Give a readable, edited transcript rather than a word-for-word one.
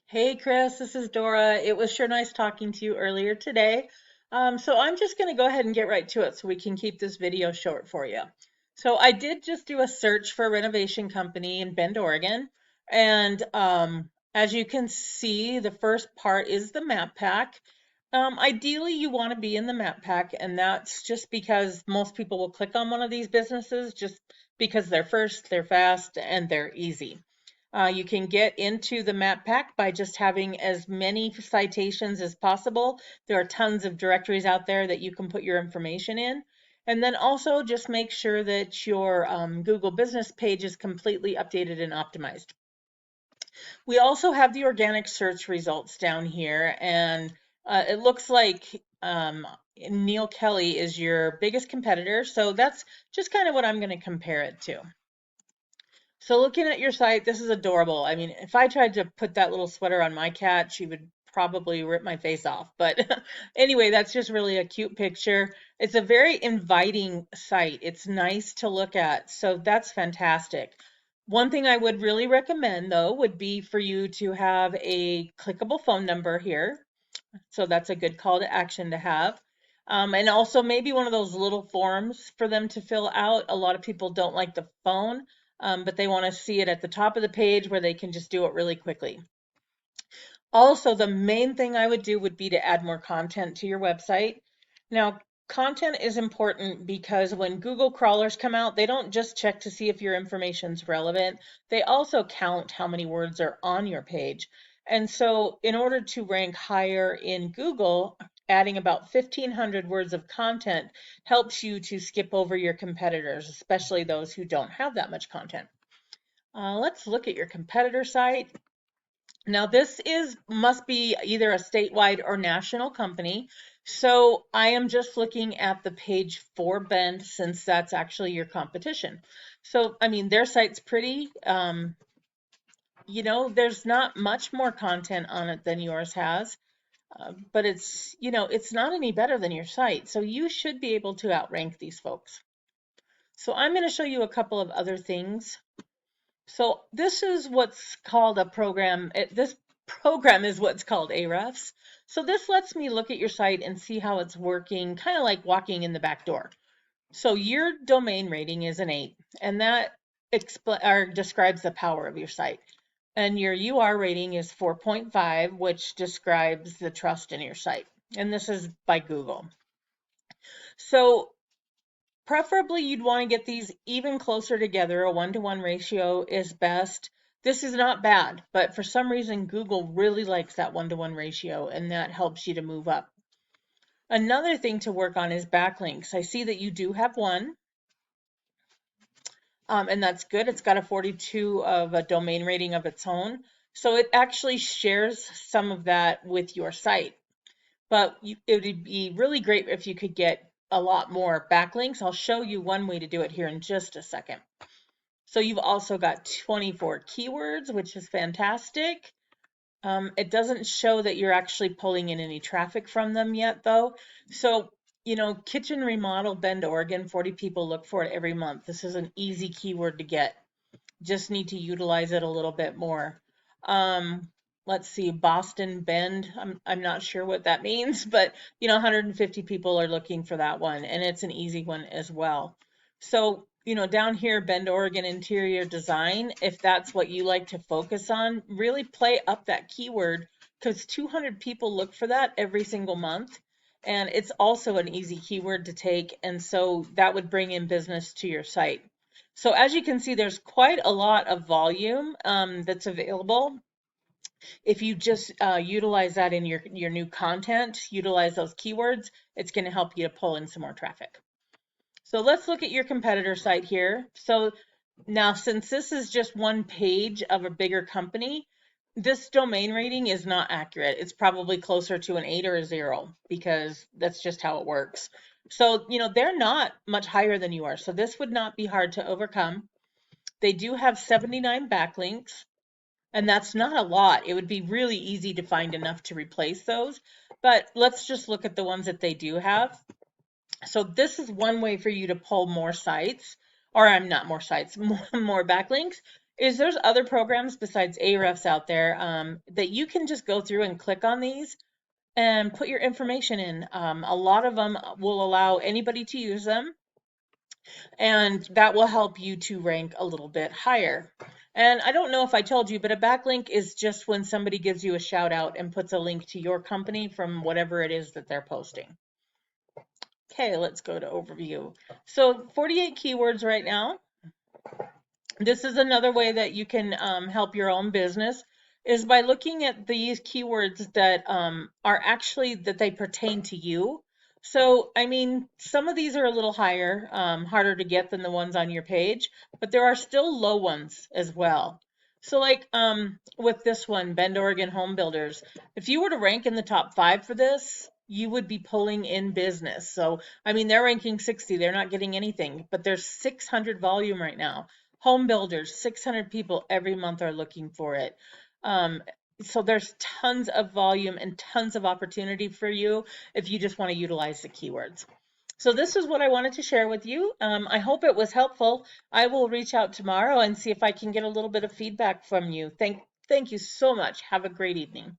Hey Chris, this is Dora. It was sure nice talking to you earlier today. So I'm just going to go ahead and get right to it so we can keep this video short for you. So I did just do a search for a renovation company in Bend, Oregon. And as you can see, the first part is the map pack. Ideally, you want to be in the map pack, and that's just because most people will click on one of these businesses just because they're first, they're fast, and they're easy. You can get into the map pack by just having as many citations as possible. There are tons of directories out there that you can put your information in. And then also just make sure that your Google business page is completely updated and optimized. We also have the organic search results down here, and it looks like Neil Kelly is your biggest competitor. So that's just kind of what I'm going to compare it to. So looking at your site, this is adorable. I mean, if I tried to put that little sweater on my cat, she would probably rip my face off. But anyway, that's just really a cute picture. It's a very inviting site. It's nice to look at. So that's fantastic. One thing I would really recommend, though, would be for you to have a clickable phone number here. So that's a good call to action to have. And also maybe one of those little forms for them to fill out. A lot of people don't like the phone, but they want to see it at the top of the page where they can just do it really quickly. Also, the main thing I would do would be to add more content to your website. Now, content is important because when Google crawlers come out, they don't just check to see if your information's relevant, they also count how many words are on your page. And so, in order to rank higher in Google, adding about 1,500 words of content helps you to skip over your competitors, especially those who don't have that much content. Let's look at your competitor site. Now this must be either a statewide or national company. So I am just looking at the page for Bend since that's actually your competition. So, I mean, their site's pretty. There's not much more content on it than yours has, but it's not any better than your site. So you should be able to outrank these folks. So I'm going to show you a couple of other things. So this is what's called a program. This program is what's called Ahrefs. So this lets me look at your site and see how it's working, kind of like walking in the back door. So your domain rating is an 8, and that describes the power of your site. And your UR rating is 4.5, which describes the trust in your site. And this is by Google. So preferably, you'd want to get these even closer together. A 1-to-1 ratio is best. This is not bad, but for some reason, Google really likes that 1-to-1 ratio, and that helps you to move up. Another thing to work on is backlinks. I see that you do have one, and that's good. It's got a 42 of a domain rating of its own, so it actually shares some of that with your site. But it would be really great if you could get a lot more backlinks. I'll show you one way to do it here in just a second. So you've also got 24 keywords, which is fantastic. It doesn't show that you're actually pulling in any traffic from them yet, though. So, kitchen remodel, Bend, Oregon, 40 people look for it every month. This is an easy keyword to get. Just need to utilize it a little bit more. Let's see, Boston Bend. I'm not sure what that means, but 150 people are looking for that one, and it's an easy one as well. So, down here, Bend, Oregon interior design, if that's what you like to focus on, really play up that keyword because 200 people look for that every single month. And it's also an easy keyword to take, and so that would bring in business to your site. So as you can see, there's quite a lot of volume that's available. If you just utilize that in your new content, utilize those keywords, it's going to help you to pull in some more traffic. So let's look at your competitor site here. So now, since this is just one page of a bigger company, this domain rating is not accurate. It's probably closer to an 8 or a 0 because that's just how it works. So, they're not much higher than you are. So this would not be hard to overcome. They do have 79 backlinks, and that's not a lot. It would be really easy to find enough to replace those. But let's just look at the ones that they do have. So this is one way for you to pull more sites, or I'm not more sites, more backlinks. is there's other programs besides Ahrefs out there that you can just go through and click on these and put your information in. A lot of them will allow anybody to use them, and that will help you to rank a little bit higher. And I don't know if I told you, but a backlink is just when somebody gives you a shout out and puts a link to your company from whatever it is that they're posting. Okay, let's go to overview. So 48 keywords right now. This is another way that you can help your own business is by looking at these keywords that are actually that they pertain to you. So, I mean, some of these are a little higher, harder to get than the ones on your page, but there are still low ones as well. So like with this one, Bend, Oregon Home Builders, if you were to rank in the top 5 for this, you would be pulling in business. So, I mean, they're ranking 60, they're not getting anything, but there's 600 volume right now. Home builders, 600 people every month are looking for it. Um, so there's tons of volume and tons of opportunity for you if you just want to utilize the keywords. So this is what I wanted to share with you. I hope it was helpful. I will reach out tomorrow and see if I can get a little bit of feedback from you. Thank you so much. Have a great evening.